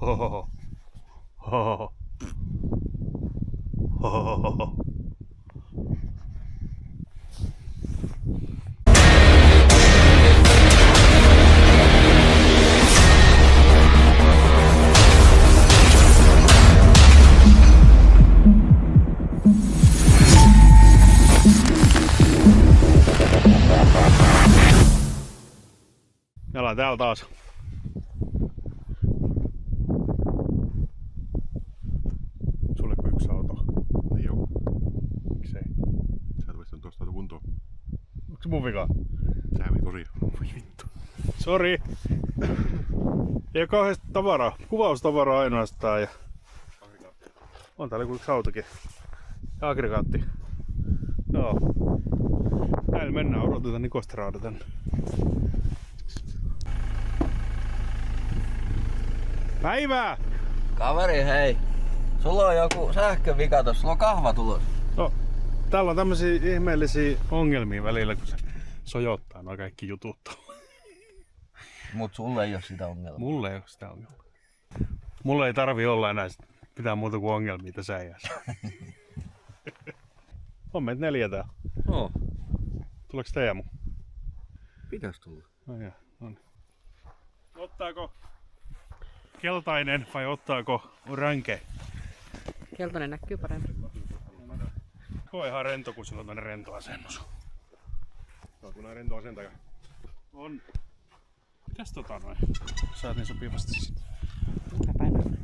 Hohoho. Hohoho. Hohoho. Me ollaan täällä taas. Sulleko yksi auto? Niin joo. Miksei? Sä et voisi tuosta kuntoon. Onks mun vika? Sä vei tosiaan. Voi vittu. Sori. Ei oo kauheasti tavaraa. Kuvaustavaraa ainoastaan ja... On täällä joku yksi autokin. Ja aggregaatti. Joo. Näillä mennään, odotetaan Nikostraada tänne. Päivää! Kaveri, hei. Sulla on joku sähkövika tossa, sulla on kahva tulos. No, täällä on tämmösiä ihmeellisiä ongelmia välillä, kun se sojottaa nuo kaikki jutut. Mut sulla ei oo sitä ongelmaa. Mulla ei oo sitä ongelmaa. Mulla ei tarvi olla enää mitään muuta kuin ongelmia tässä äijässä. On meitä 4 täällä. No, Tuleeko Teemu? pitäis tulla. No niin. Ottaako keltainen vai ottaako orange? Keltainen näkyy paremmin. Tuo on ihan rento, kun sillä on tämmönen rento asennus. No, kun nää rento asentaja. On. Mitäs noin? Saat niin sopivasti sit. Mä painan.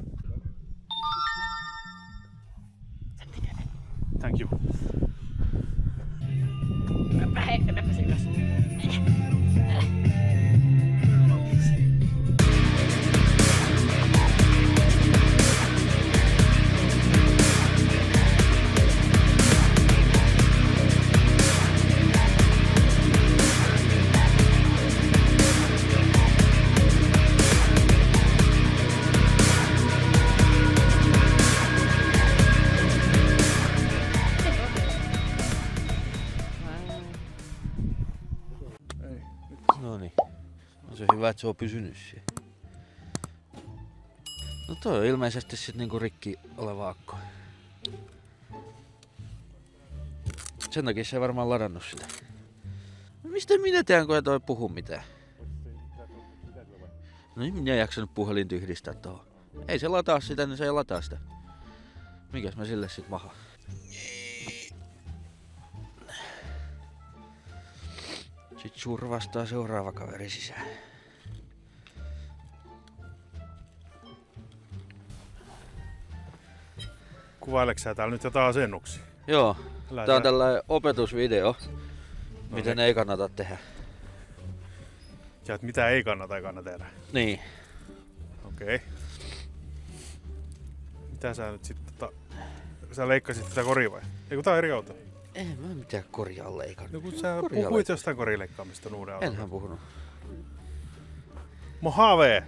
Thank you. Vähekönäpä sen kanssa. Noniin. On se hyvä, että se on pysynyt siellä. No toi on ilmeisesti sit niinku rikki oleva akku. Sen takia se ei varmaan ladannut sitä. No mistä minä tean, kun et toi puhu mitään? No niin minä en jaksanut puhelinta yhdistää tohon. Ei se lataa sitä, niin se ei lataa sitä. Mikäs mä sille sit maha? Sitten survastaa seuraava kaveri sisään. Kuvaileksä sä täällä nyt jotain asennuksia? Joo, Lähdetään. tää on tällainen opetusvideo, miten ei kannata tehdä. Ja et mitä ei kannata tehdä. Niin, Okei. Mitä sä nyt sit sä leikkasit tätä koria vai? Eiku tää on eri auto. en mä mitään korjaa leikannut. No kun sä Koria puhuit jostain korileikkaamista uuden auton. Enhän puhunut. Mojave!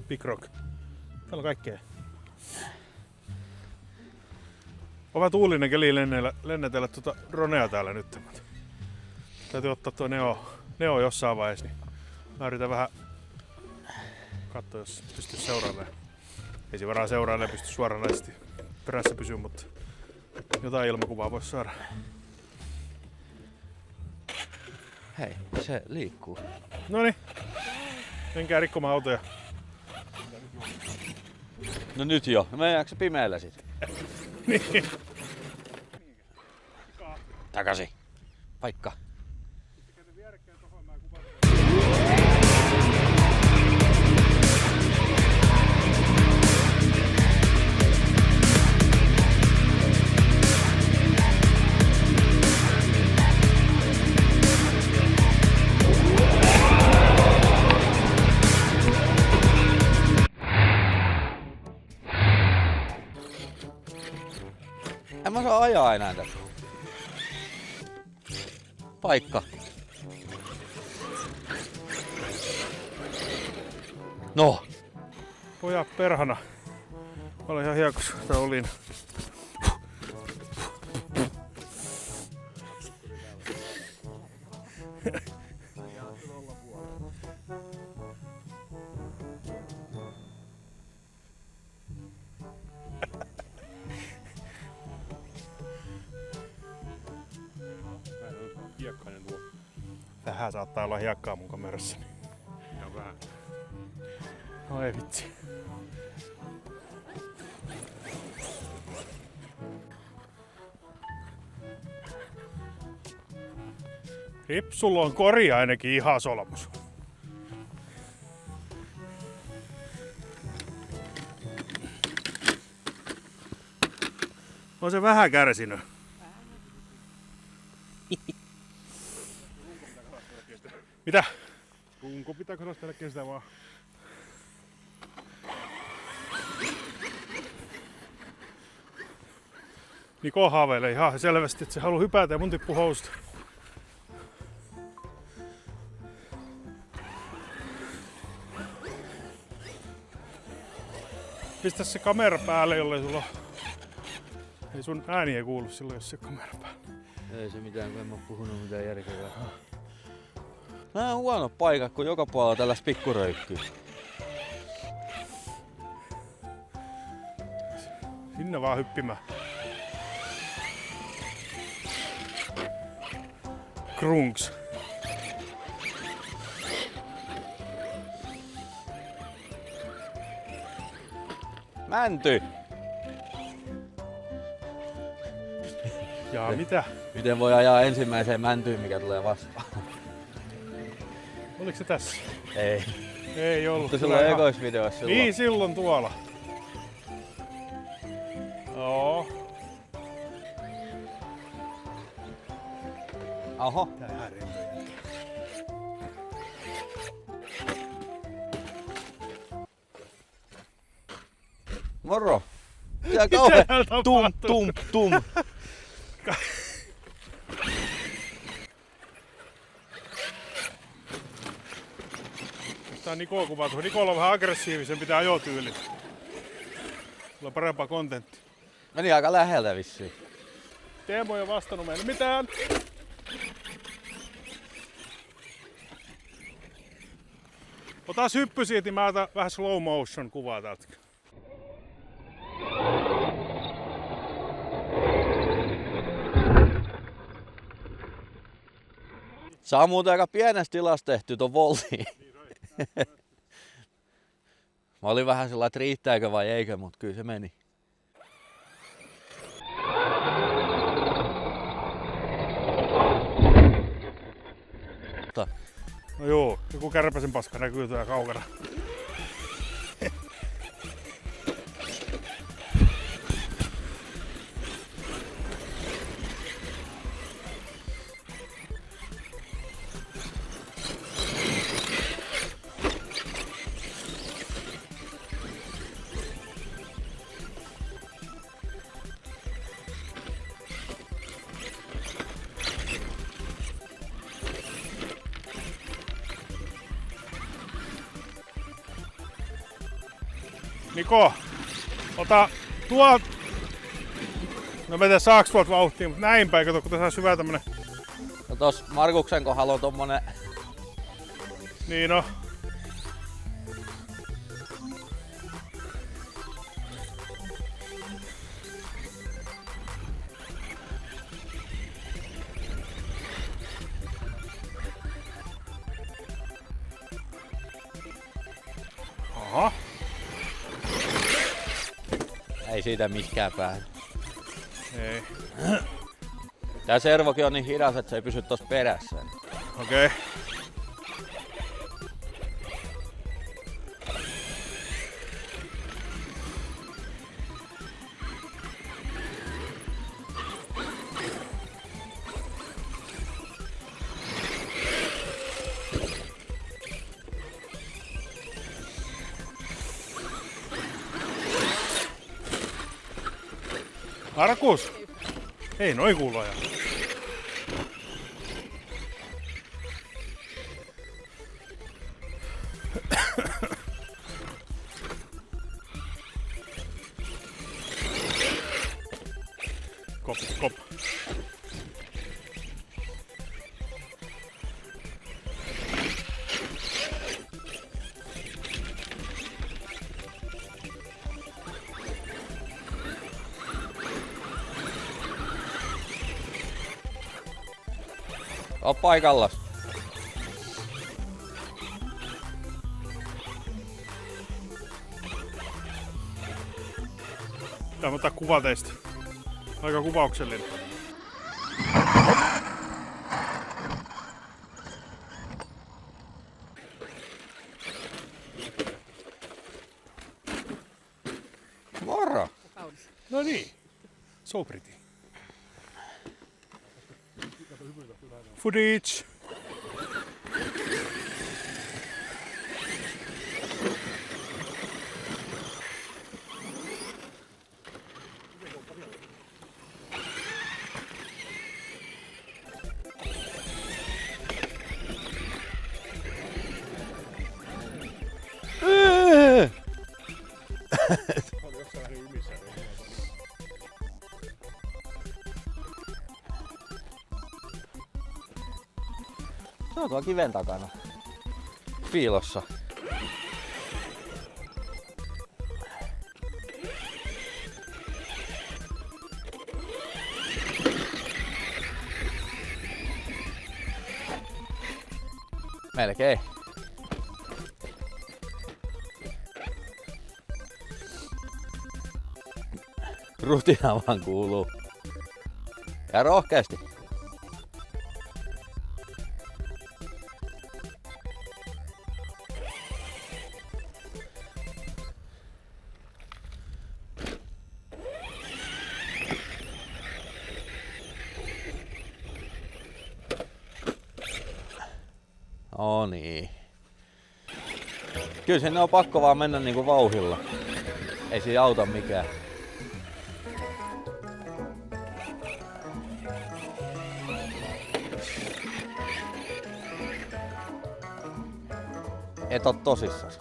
Big Rock. Täällä on kaikkea. On tuulinen keli lennätellä tuota Ronea täällä nyt. Täytyy ottaa tuo Neo jossain vaiheessa, niin mä yritän vähän katsoa, jos pystyy seuraamaan. Ei se varmaan seuraamaan pysty suoranaisesti perässä pysyä, mutta jotain ilmakuvaa voisi saada. Hei, se liikkuu. Noniin, menkää rikkomaan autoja. No nyt jo, meneekö se pimeällä sit? Niin. Takaisin. Paikka. En mä saa ajaa enää tätä. Paikka. No. Pojat perhana. Mä olen ihan hiekossa, tää olin. vähän saattaa olla hiekkaa mun kamerassa. Ihan vähän. No ei vitsi. Ripsulla on kori ainakin ihan solmus. On se vähän kärsinyt. Mitä? Runko pitää kalastella kestää vaan. Niko haaveilee ihan selvästi, että se haluaa hypätä ja mun tippu housusta. Pistä se kamera päälle, jollei sulla... Ei sun ääni ei kuulu silloin, jos se kamera päällä. Ei se mitään, kun en mä puhunut mitään järkevää. Nää on huono paikka, kun joka puolella tällaista pikkuröykkyä. Sinne vaan hyppimään. Krunks. Mänty! Jaa, mitä? Miten voi ajaa ensimmäiseen mäntyyn, mikä tulee vastaan? Oliko se tässä? Ei. Ei ollut. Mutta silloin Ihan- ekoisvideoissa silloin. Niin, silloin tuolla. Joo. Oho. Moro. Mitä kauhean täällä tum tapahtuu? tum tum. Tää on Niko kuvatu. Nikolla on vähän aggressiivisempi tää ajotyyli. Sulla on parempaa kontenttia. Meni aika läheltä vissiin. Teemo ei ole vastannut meille mitään. Otas hyppy siitä, mä otan vähän slow motion kuvaa täältä. Se on muuten aika pienessä tilassa tehty ton voltiin. Mä olin vähän sellainen, että riittääkö vai eikö, mutta kyllä se meni. No joo, joku kärpäsen paska näkyy tuolla kaukana. Niko, ota tuo... No mä en tiedä saaks tuolta vauhtia, mutta näin päin, kato kun tässä on syvä tämmönen... No tos Markuksen kohdalla on tommonen... Niin no. Aha. Ei siitä mihinkään pääse. Ei. Tää servokin on niin hidas, että se ei pysy tossa perässä. Okei. Markus! Ei noin kuulu ajaa. Kop, kop. Oo paikallas. Tää mä ottaa kuva teistä. Aika kuvauksellinen. Moro! No niin. So pretty. Footage. On jossain vähän ymissä. Se on tuo kiven takana. Piilossa. Melkein. Rutina vaan kuuluu. Ja rohkeasti. No niin. Kyllä sinne on pakko vaan mennä niinku vauhilla. Ei siinä auta mikään. Et oo tosissas.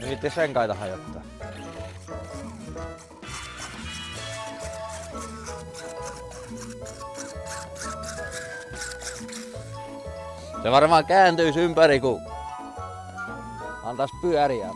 Ei viitti sen kaita hajottaa. Se varmaan kääntyis ympäri, kun antais pyöriä.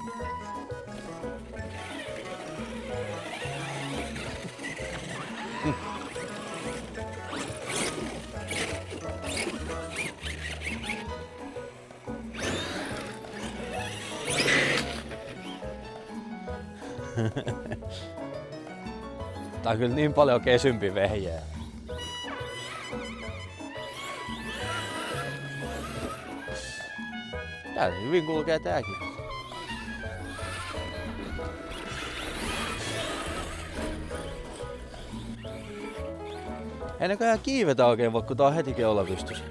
Tää on kyllä niin paljon kesympi vehjeä. Täällä hyvin kulkee tääkin. Ei näköjään kiivetä oikein voi, kun tää on heti keula pystyssä.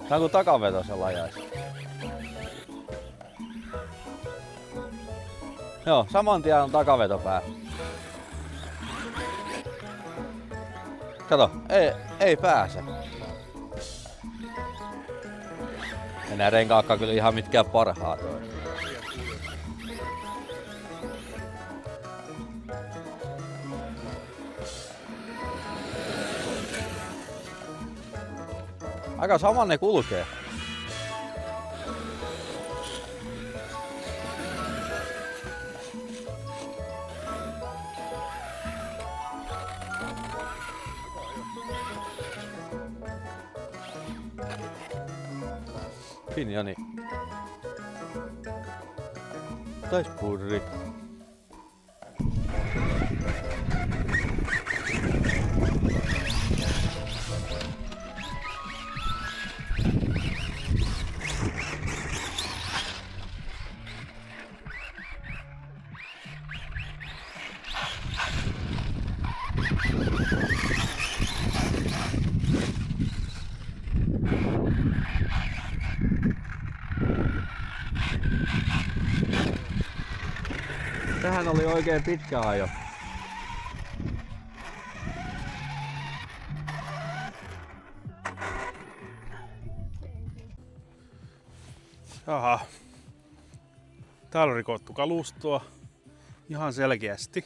Tää on kuin takaveto se lajais. Joo, saman tien on takaveto pää. Kato, ei pääse. Enää renkaakkaan kyllä ihan mitkään parhaat on. Aika saman ne kulkee. Pinjani. Tai spurri. Tähän oli oikein pitkä ajo. Jaha. Täällä on rikottu kalustoa ihan selkeästi.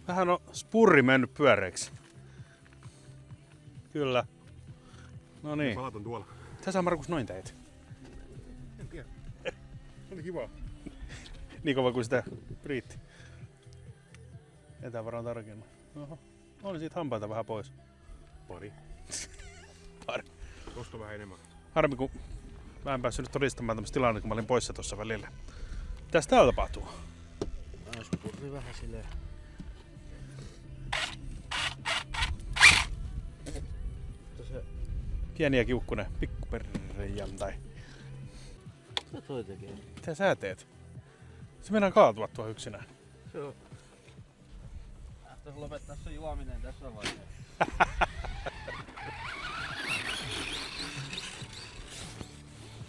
Vähän on spurri mennyt pyöreiksi. Kyllä. No niin. Palat on tuolla. Mitä sä Markus noin teit? En tiedä. Oli kiva. Niin kova kuin sitä riitti. Etää varmaan tarkemmin. Oho. Oli siitä hampaita vähän pois. Pari. Pari. Tosta vähän enemmän. Harmi kun mä en päässyt nyt todistamaan tämmöistä tilannetta, kun mä olin poissa tuossa välillä. Mitäs täällä tapahtuu? Ois purri vähän silleen. Pieni ja kiukkunen pikkuperjantai. Mitä toi tekee? Mitä sä teet? Se mennään kaatua tuo yksinään. Se on. Lähtäis lopettaa se juominen tässä vaiheessa.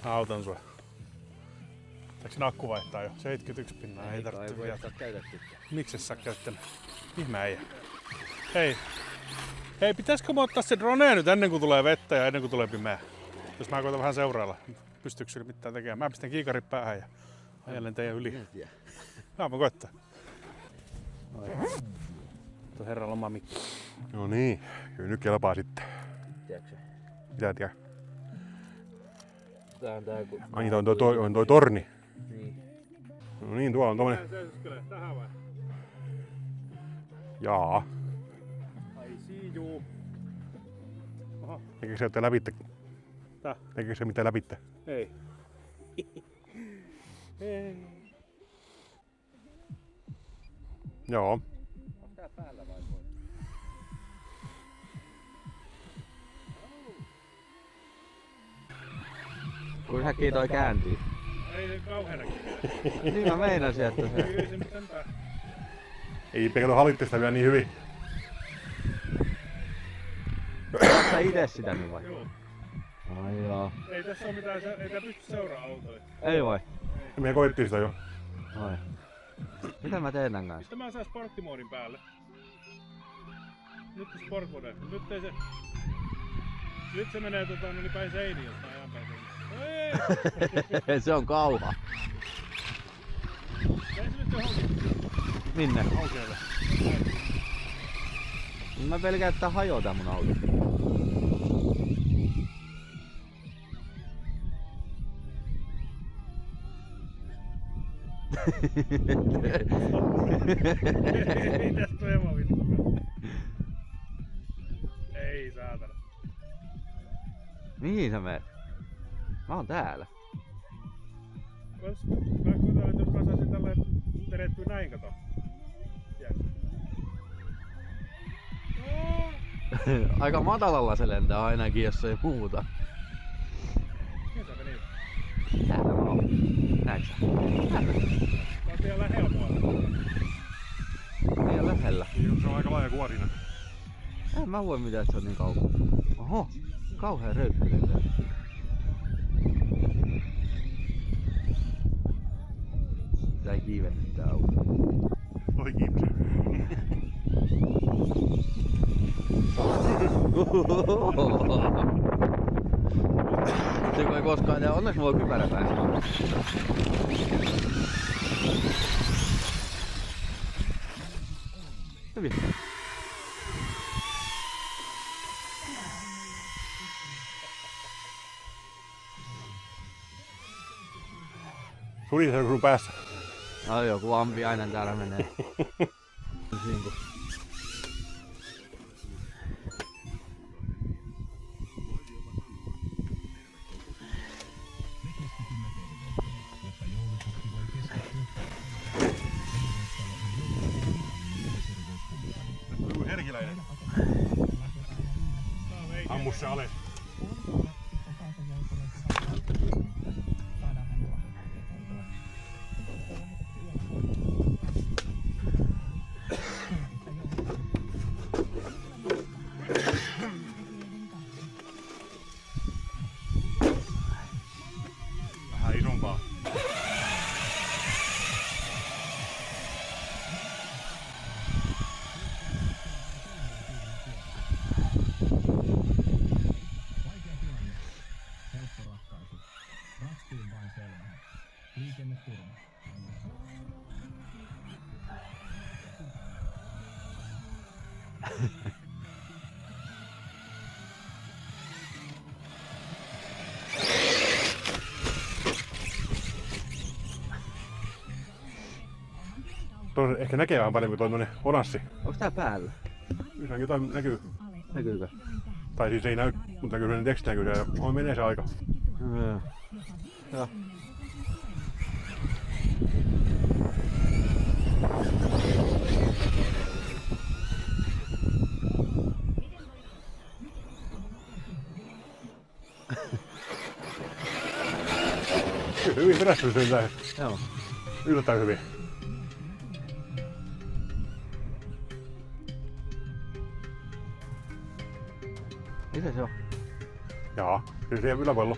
Mä autan sua. Pitääkö sinä akku vaihtaa jo? 71 pinnaa, ei tarvitse vielä. Miksi sä käyttänyt? Ihme äijä. Hei. Hei, pitäisikö mä ottaa se drone nyt ennen kuin tulee vettä ja ennen kuin tulee pimeä? Jos mä koitan vähän seurailla. Pystyykö sille mitään tekemään? Mä pistän kiikarit päähän ja ajelen teidän yli. Mä koittaa. Tuo herran oma mikki. No niin, kyllä nyt kelpaa sitten. Tiedätkö? Mitä tiedä? Tää on tää kun... Ai on toi torni. Niin. No niin, tuolla on tommonen. Seisoskelee tähän vai? Jaa. Ai siijuu. Oho, Tekeekö se jotain läpitte? Tää? Tekeekö se mitään läpitte? ei. Ei. Joo. Onko tää päällä vai pois? Kuin häkkiä toi kääntyy. Ei se kauheena. Niin mä meinasin, että se... Ei se mitään tää. Ei Pekka hallitte sitä vielä niin hyvin. Oot sä ite sitä nyt vai? Joo. Ai joo. Ei tässä oo mitään, ei tää pysty seuraamaan autoja. Ei vai? Me koettiin sitä jo. Ai. Mitä mä teen tän kanssa? Sitten mä saan sporttimoodin päälle. Nyt on sport mode. Nyt ei se... Nyt se menee niin päin seiniin, jos mä ajan päin seiniin. Ei! Se on kauha. Mene se nyt johonkin Minne? aukealle. Mä pelkään, että hajoaa mun auto. Ei tästä ole emavittukaan. Ei saatana. Mihin sä menet? Mä oon täällä. Mä kuuntelen, että jos mä saisin tälleen vedettyä näin, kato. Tiedätkö? Aika matalalla se lentää ainakin, jos ei muuta. Mihin sä menit? Täällä mä oon. Näetkö sä? Täällä. Tää on vielä lähellä mua. Liian lähellä. Se on aika laaja kuorina. En mä voi mitään, että se on niin kauan. Oho, kauhea röyhky lentää. Tää ei kiivennyt tää auto. Toi kiipsi. Se ei koskaan tehdä. Onneksi mulla on kypärä päässä. Hyvin. Suli se sun päässä. Ai joku ampiainen täällä menee. Sinku. Joku herkiläinen. Ammu se alas. Vähän isompaa. Tuo ehkä näkee vähän paremmin kuin tuo onassi. Onks tää päällä? Kyllä jotain näkyy. Näkyykö? Tai siis ei näy, mutta kyllä ne teksti näkyy ja on menee se aika. Joo. Kyllä hyvin perästyy sen tähän. Joo. Yllättäen hyvin. Mitä se on? Jaa, kyllä siellä yläpuolella.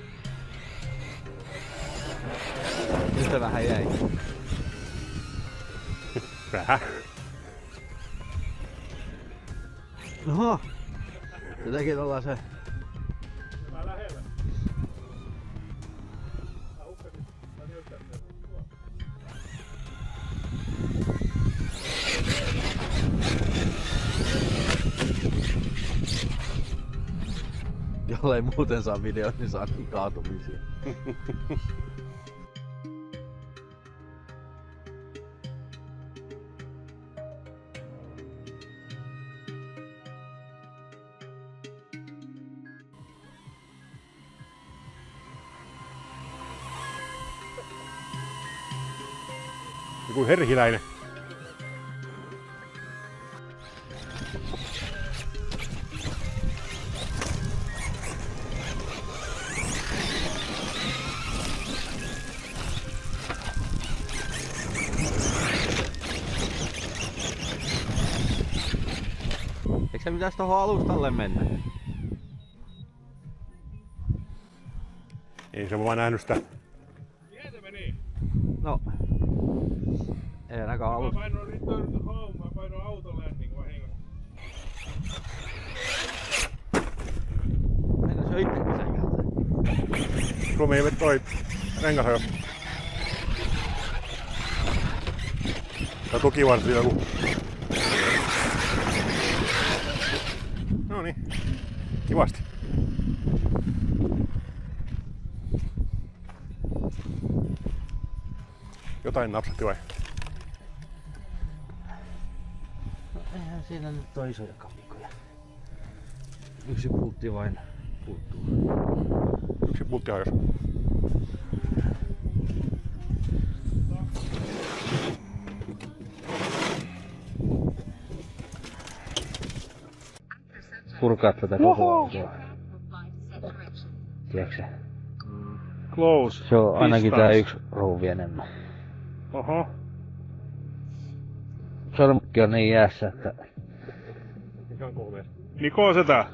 Nyt se vähän jäi. Vähän. Oho! Se teki tollasen. Jollei muuten saa videoon, niin saa kaatumisia. Joku herhiläinen. Eikö se pitäis tohon alustalle mennä? Ei se vaan nähnyt sitä. Miten se meni? No. Ei ainakaan Mä alusta. painoin return to home, mä painoin autolanding vahingossa. Mennä se itse säikähtää. Suomi ei toi rengas jo. Tai tukivarsi joku. Noniin. Kivasti. Jotain napsatti vai? No eihän siinä nyt ole isoja kamikoja. Yksi pultti vain puuttuu. Yksi pultti hajos. Purkaa tätä koko autoa. Tiedätkö sä? Close. Se on ainakin tää Distance. yksi ruuvi enemmän. Oho. Sormukki on niin jäässä, että... Mikä on kohdeessa? Niko setä.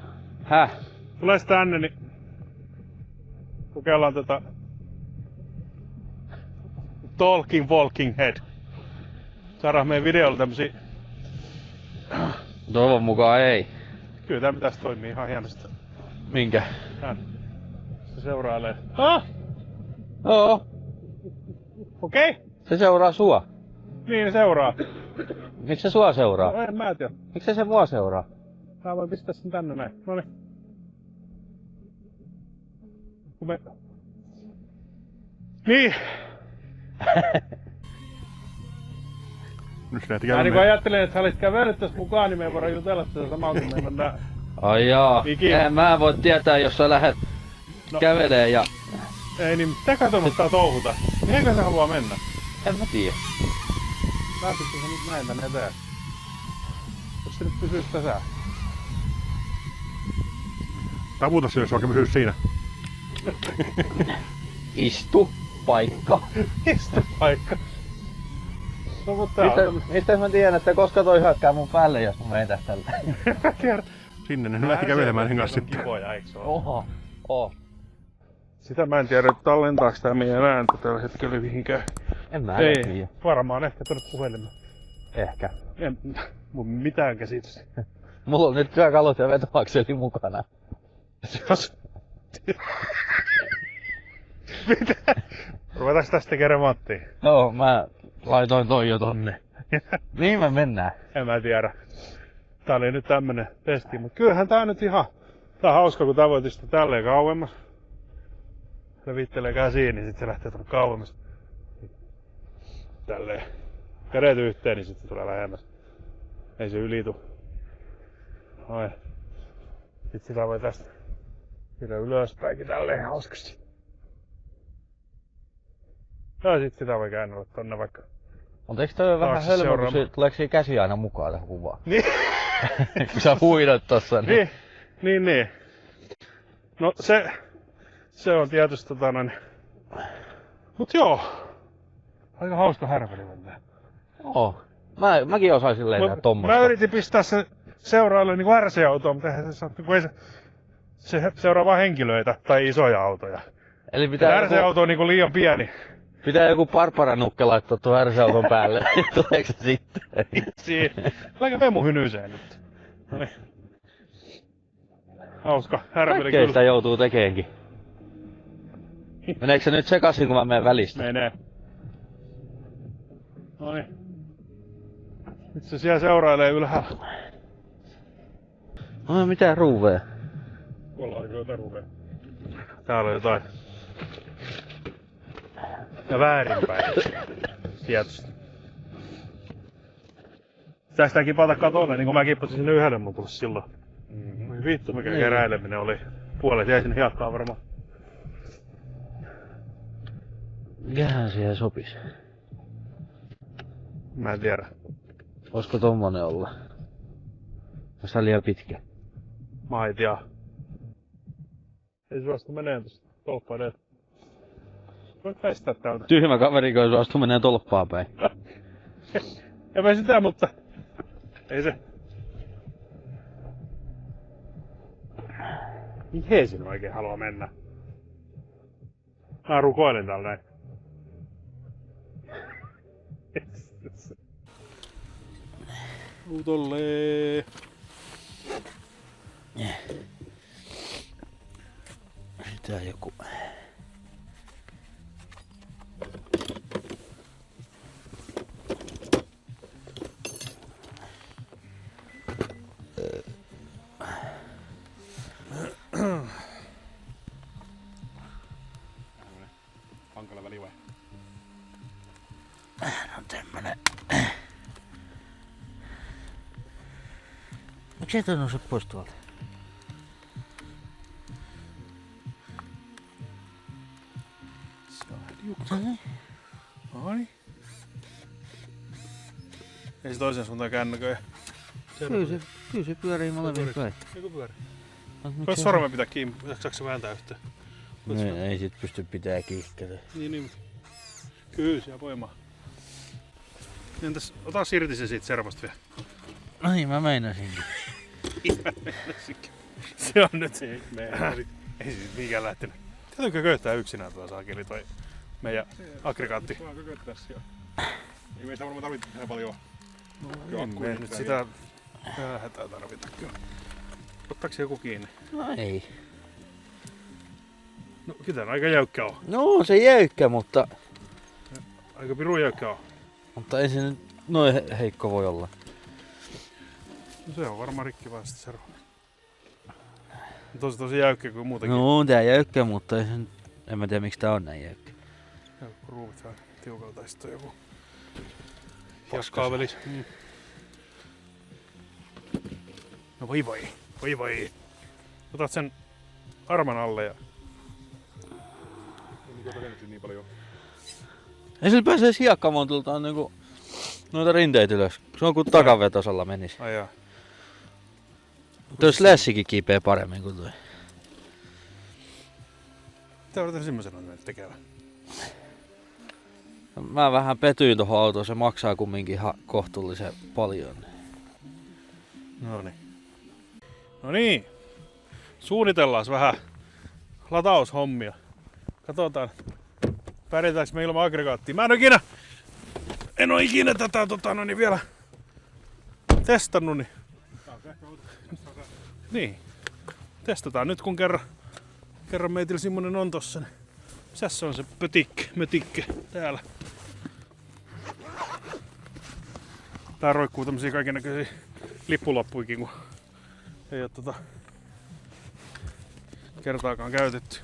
Häh? Tules tänne, niin kokeillaan tätä Talking Walking Head. Saadaan meidän videolla tämmösiä. Toivon mukaan ei. Kyllä tää pitäis toimia ihan hienosti. Minkä? Tän. Se seurailee. Ah! Oo. Okei. Okay. Se seuraa sua. Niin seuraa. Miksi se sua seuraa? No en mä tiedä. Miksi se mua seuraa? Mä voin pistää sen tänne näin. Noniin. Kun me... Niin. Nyt se lähti Mä niin käymään. ajattelin, että sä olit kävellyt tässä mukaan, niin me ei voida jutella tätä samaa kun me mennään. Ai jaa. Ikinä. En mä voi tietää, jos sä lähdet kävelee ja... Ei niin, mitä katsomassa touhuta? Mihinkö se haluaa mennä? En mä tiedä. Lähtisikö se nyt näin tänne eteen? Jos se nyt pysyis tässä. Taputa se, jos vaikka pysyis siinä. Istu. Paikka. Istupaikka. No mutta Mistä mä tiedän, että koska toi hyökkää mun päälle, jos mä menen tällä? mä tiedän. Sinne ne lähti kävelemään sen kanssa sitten. Kivoja, eiks oo? Oho. Oh. Sitä mä en tiedä, että tallentaako tää meidän ääntä tällä hetkellä mihinkään. En mä Ei, tiedä. varmaan ehkä tuonne puhelimeen. Ehkä. En mun mitään käsitystä. Mulla on nyt työkalut ja vetoakseli mukana. Jos... Mitä? Ruvetaanko tästä tekemään remonttia? Joo, mä laitoin toi jo tonne. Niin me mennään. En mä tiedä. Tää oli nyt tämmönen testi, mut kyllähän tää nyt ihan... Tää on hauska, kun tavoitin sitä tälleen kauemmas. Levittelee käsiin, niin sit se lähtee tuonne kauemmas. Tälleen. Kädet yhteen, niin sit se tulee lähemmäs. Ei se ylitu. Noin. Sitten sitä voi tästä vielä ylöspäinkin tälleen hauskasti. Ja sit sitä voi käännellä tonne vaikka. Mutta eikö toi vähän Taakse hölmö, kun seuraamaan. tuleeko siinä käsi aina mukaan tähän kuvaan? Niin. Kun sä huidat tossa, niin... Niin. No se on tietysti Mut joo. Aika hauska härveli mennä. Joo. Mäkin osaisin lentää tommosta. Mä yritin pistää sen seuraajalle niinku RC-autoon, mutta eihän se saa, kun ei se seuraa vaan henkilöitä tai isoja autoja. Eli pitää RC-auto on niinku liian pieni. pitää joku Barbara-nukke laittaa tuon RC-auton päälle. Tuleeko se sitten? Siinä. Läkä Vemu hynyiseen nyt. Noniin. Hauska härveli Kaikkea sitä kyllä. joutuu tekeenkin. Meneekö se nyt sekaisin, kun mä menen välistä? Menee. Noniin. Nyt se siellä seurailee ylhäällä. No mitään ruuveja. Tuolla on kyllä jotain ruvea. Täällä on jotain. Ja väärinpäin. Tietysti. Tästä kipata katolle, niin kuin mä kippasin sinne yhdelle mukulle silloin. Voi vittu, mikä Niin. keräileminen oli. Puolet jäi sinne hiekkaan varmaan. Mikähän siihen sopisi? Mä en tiedä. Voisiko tommonen olla? Onko tää liian pitkä? Maitia. Ei suostu menee tosta tolppaan eteen. Voit väistää täältä. Tyhmä kaveri, kun suostu menee tolppaan päin. En mä sitä, mutta ei se. Mihin sinä oikein haluaa mennä? Mä rukoilen täällä näin. Tollee. Tää joku... Hankala väli vai? No tämmönen... Miksi ei toi nouse pois tuolta? Se on liukka. Ai. Ei se toisen suuntaan käännäkö. Kyllä se pyörii molemmin päin. Joku pyörä. Mut Voit miksei sormen pitää kiinni, jaksaako se vääntää yhtään? se- ei sit pysty pitää kiihketä. Niin. Kyllä, siellä voimaa. Entäs, ota irti se siitä servosta vielä. No niin, mä meinasinkin. Se on nyt se ei siis mikään lähtenyt. Täytyykö köyttää yksinään tuo saakeli toi meidän aggregaatti? Vaan kököttää siellä. Ei meistä varmaan tarvitse tehdä paljon. No, me ei nyt sitä hätää tarvita kyllä. Ottaako se joku kiinni? No ei. No kyllä tää aika jäykkä on. No on se jäykkä, mutta Aika pirun jäykkä on. ei se nyt noin heikko voi olla. No se on varmaan rikki vaan sitä servoa. Tosi jäykkä kuin muutenkin. No on tää jäykkä, mutta ei se nyt... En mä tiedä miksi tää on näin jäykkä. Joku ruuvit vähän tiukalla tai sitten joku hiaskaaveli. No voi. Otat sen arman alle ja Niin paljon. Ei sillä pääsee hiekkamontultaan niinku noita rinteitä ylös. Se on kuin takavetosalla menis. ajaa. Toi Slashikin kiipee paremmin kuin toi. Mitä odotan semmoisena nyt tekevä? Mä vähän petyin tohon autoon, se maksaa kumminkin kohtuullisen paljon. No niin. Suunnitellaan vähän lataushommia. Katsotaan, pärjätäänkö me ilman aggregaattia. Mä en oo ikinä tätä vielä testannut. Niin. Testataan nyt kun kerran meitillä semmonen on tossa. Misäs se on se mötikke täällä. Tää roikkuu tämmösiä kaikennäköisiä lippulappuikin, kun ei oo kertaakaan käytetty.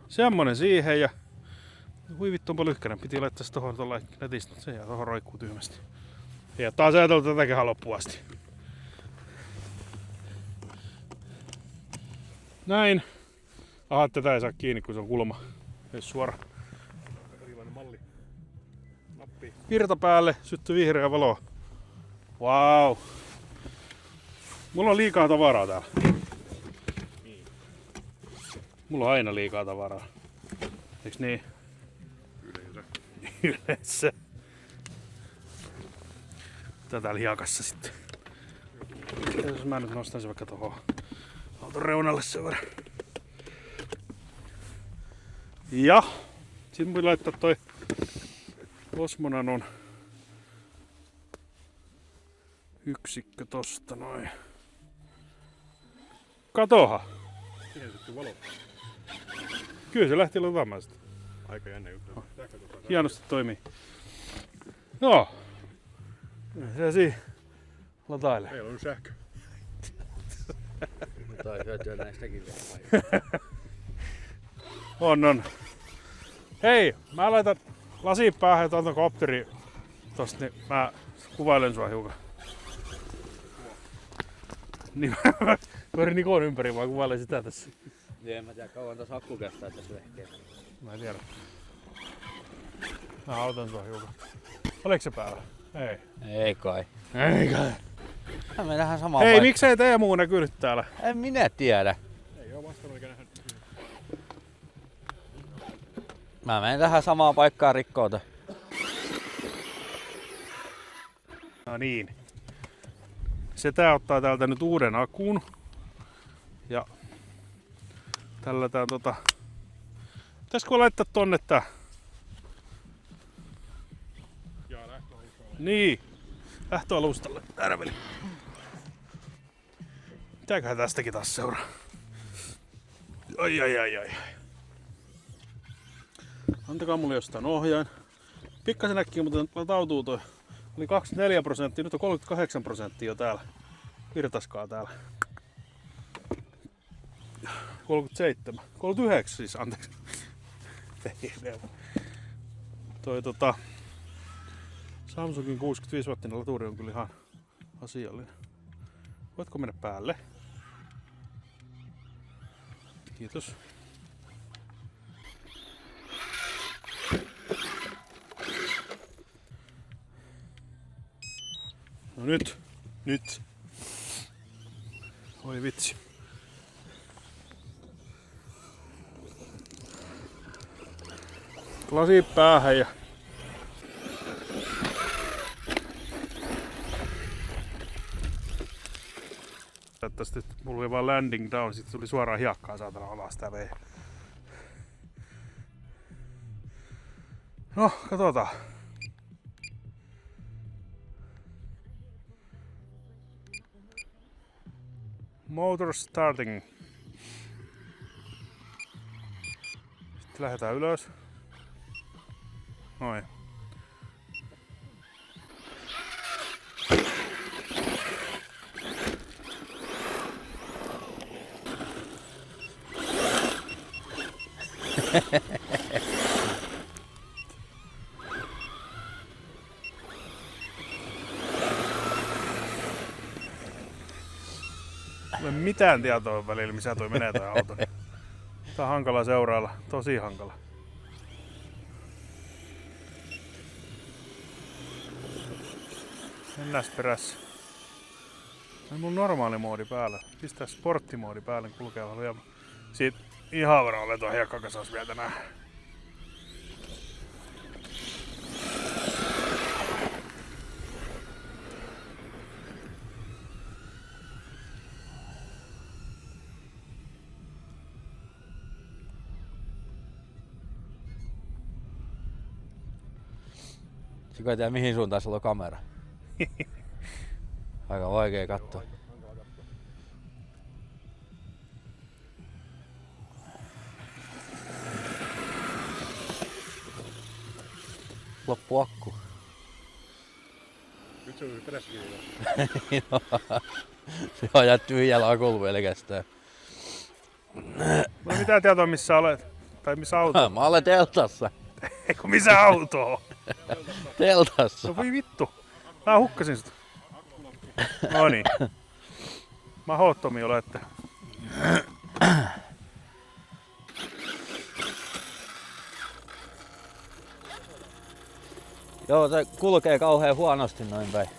Semmonen siihen ja... Hui vittu onpa lyhkänen, piti laittaa se tohon tuolla netistä, se jää tohon roikkuu tyhmästi. Ja taas ajateltu tätäkin loppuun asti. Näin. Aha, tätä ei saa kiinni, kun se on kulma. Ei suora. Erilainen malli. Nappi. Virta päälle, syttyy vihreä valo. Wow. Mulla on liikaa tavaraa täällä. Mulla on aina liikaa tavaraa. Eiks niin? Yleensä. Yleensä. Tätä liakassa sitten. Jos mä nyt nostan sen vaikka tohon auton reunalle sen verran. Ja sit mun laittaa toi Osmonanon yksikkö tosta noin. Katoha! Siihen syttyy valo. Kyllä se lähti luvaamaan sitä. Aika jännä juttu. Hienosti toimii. No. Se siinä latailee. Meillä on sähkö. Tai hyötyä näistäkin vielä. On. Hei, mä laitan lasin päähän ja tuon kopteri tosta, niin mä kuvailen sua hiukan. Niin mä pyörin Nikon ympäri, vaan kuvailen sitä tässä. En mä tiedä kauan tässä akku kestää tässä vehkeessä. Mä en tiedä. Mä autan sua hiukan. Oliko se päällä? Ei. Ei kai. Ei kai. Mä menen tähän samaan Hei, paikkaan. miksei Teemu näkyy nyt täällä? En minä tiedä. Ei oo vastannut eikä nähnyt. Mä menen tähän samaan paikkaan rikkoota. No niin. Se tää ottaa täältä nyt uuden akun. Ja tällä tää pitäisikö laittaa tonne tää? Ja lähtöalustalle. Niin. Lähtöalustalle. Tärveli. Mitäköhän tästäkin taas seuraa? Ai. Antakaa mulle jostain ohjain. Pikkasen äkkiä, mutta latautuu toi. Oli 24%, nyt on 38% jo täällä. Virtaskaa täällä. 37. 39 siis, anteeksi. Toi Samsungin 65-wattinen laturi on kyllä ihan asiallinen. Voitko mennä päälle? Kiitos. No nyt. Oi vitsi. Lasi päähän ja tästä mulla oli vaan landing down, sitten tuli suoraan hiekkaa saatana alas tää vei. No, katsotaan. Motor starting. Sitten lähdetään ylös. Noin. Mulla ei mitään tietoa välillä, missä toi menee toi auto. Tää on hankala seurailla, tosi hankala. Mennäs perässä. On mun normaali moodi päällä. Pistää sporttimoodi päälle, niin kulkee vähän lujemmin. Siitä ihan varmaan olen tuon hiekkakasas vielä tänään. Siko ei tiedä mihin suuntaan sulla on kamera. Aika vaikea katsoa. Loppu akku. Nyt se on perässäkin. Se on jää tyhjällä akulla pelkästään. Mulla ei mitään tietoa missä olet. Tai missä auto. Mä olen teltassa. Eikö missä auto on? Teltassa. No voi vittu. Mä hukkasin sitä. Noniin. Mahdottomia olette. Joo, se kulkee kauhean huonosti noin päin.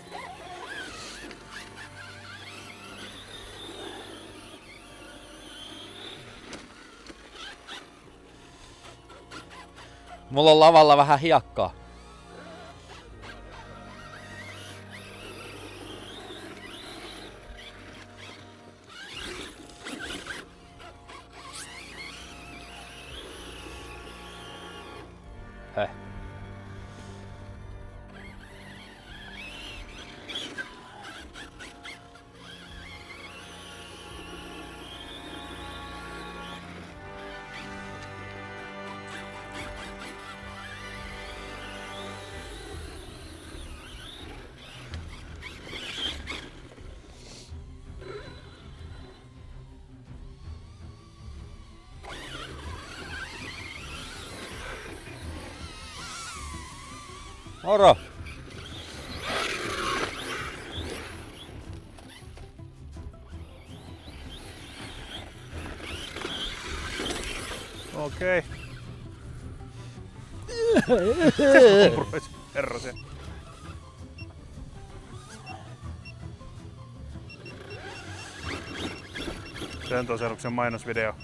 Mulla on lavalla vähän hiekkaa. Heh. Moro! Okei. Herra se. Lentoseluksen mainosvideo.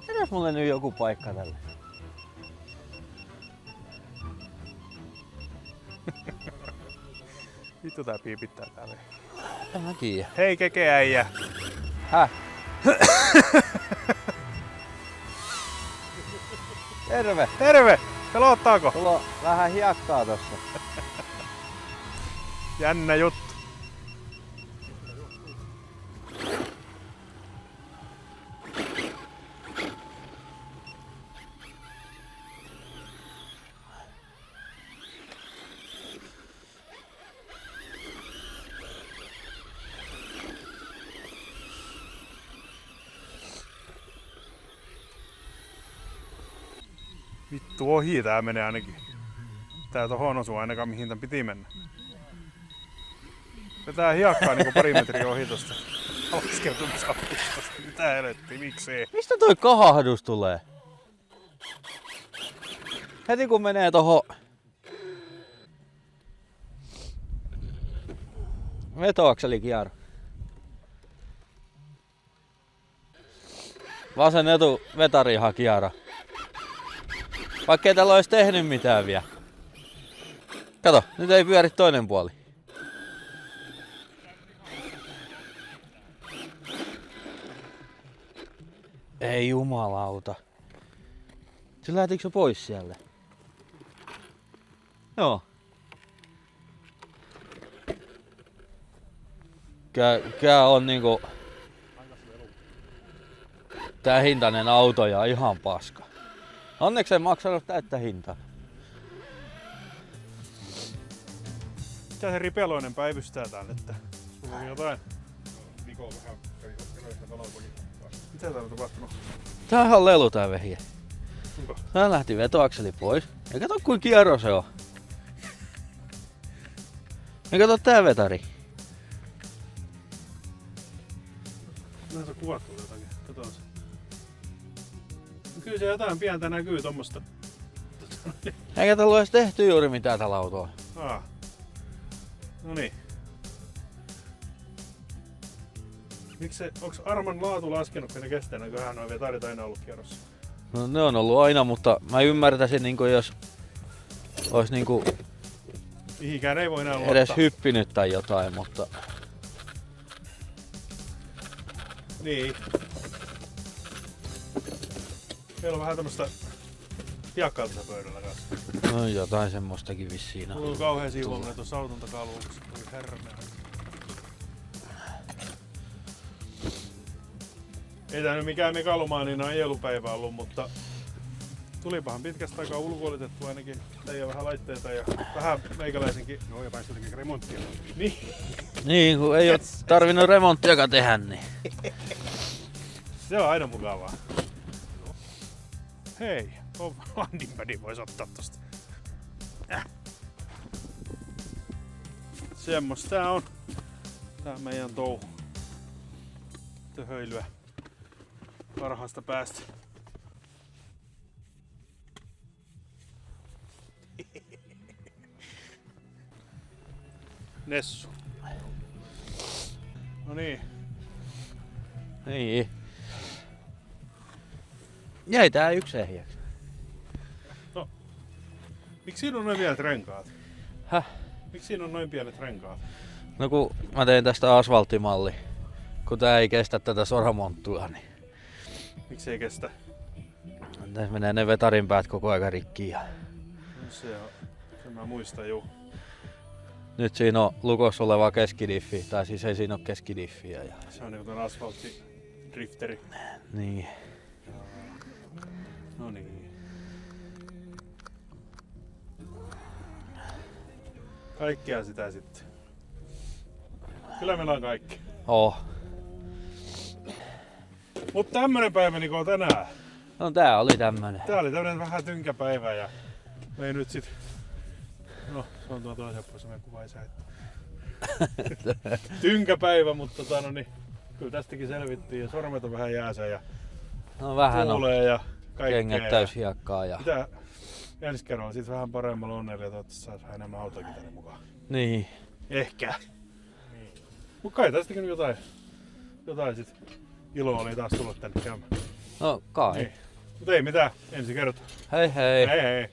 Edes mulle nyt joku paikka tälle. Vittu tää piipittää täällä. En mä tiedä. Hei kekeäijä. Häh? Terve! Terve! Pelottaako? Sulla on vähän hiekkaa tossa. Jännä juttu. Vittu ohi tää menee ainakin. Tää tohon osuu ainakaan mihin tän piti mennä. Vetää hiekkaa niinku pari metriä ohi tosta. Laskeutumisalustosta. Mitä helvettiä, miksei? Mistä toi kahahdus tulee? Heti kun menee toho vetoakselikiaro. Vasen etu vetarihakiara. Vaikka ei täällä olisi tehnyt mitään vielä. Kato, nyt ei pyöri toinen puoli. Ei jumalauta. Se lähtikö se pois siellä? Joo. Kää on niinku tää hintainen auto ja ihan paska. Onneksi ei maksanut täyttä hintaa. Mitä se ripeloinen päivystää täällä, että sulla on jotain? Niko vähän kävi koskennoista valokonin. Mitä täällä on tapahtunut? Tää on ihan lelu tää vehje. Onko? Tää lähti vetoakseli pois. Ja kato kuin kierro se on. Ja kato tää vetari. Näitä on kuvattu jotakin. Katsotaan se. No kyllä se jotain pientä näkyy tommosta. Eikä täällä ole edes tehty juuri mitään tällä autolla. No niin. Onks arman laatu laskenut, kun ne kestää näköhän noin vetarit aina ollut kierrossa? No ne on ollut aina, mutta mä ymmärtäisin niinku jos ois niinku Mihinkään ei voi enää luottaa. edes hyppinyt tai jotain, mutta Niin. Meillä on vähän tämmöstä hiekkaa tässä pöydällä kanssa. no jotain semmoistakin vissiin Mulla on. on kauhean siivoaminen tuossa auton takaluukussa. Oi herne. Ei tää nyt mikään megalomaaninen ajelupäivä ollut, mutta tulipahan pitkästä aikaa ulkoilitettu ainakin teidän vähän laitteita ja vähän meikäläisenkin. Joo, ja pääsi jotenkin remonttia. Niin, Niin, kun ei oo tarvinnut remonttiakaan tehdä, niin se on aina mukavaa. Hei, tuon landing padin vois ottaa tosta. Semmos tää on. Tää meidän touhu. Töhöilyä parhaasta päästä. Nessu. No niin. Niin. Jäi tää yksi ehjäksi. Miksi siinä on noin pienet renkaat? Häh? Miksi siinä on noin pienet renkaat? No kun mä tein tästä asfalttimalli. Kun tää ei kestä tätä soramonttua, niin Miksi ei kestä? tässä menee ne vetarin päät koko aika rikki. Ja No se on. Sen mä muistan juu. nyt siinä on lukossa oleva keskidiffi, tai siis ei siinä ole keskidiffiä. Ja Se on niinku ton asfalttidrifteri. niin. No niin. Kaikkea sitä sitten. Kyllä meillä on kaikki. Oh. Mutta tämmönen päivä Niko tänään. No tää oli tämmönen. Tää oli tämmönen vähän tynkäpäivä ja me ei nyt sit... No, se on tuo toisen pois, meidän kuva ei tynkäpäivä, mutta no niin, kyllä tästäkin selvittiin ja sormet on vähän jäässä ja No vähän on tuulee ja kaikkea. kengät täys hiekkaa ja Mitä ensi kerralla sit vähän paremmalla onnella ja toivottavasti saisi vähän enemmän autoakin tänne mukaan. niin. Ehkä. Mut kai tästäkin jotain sit iloa oli taas tullut tänne käymään. No kai. Niin. Mut ei mitään, ensi kertaa. Hei hei. Hei hei.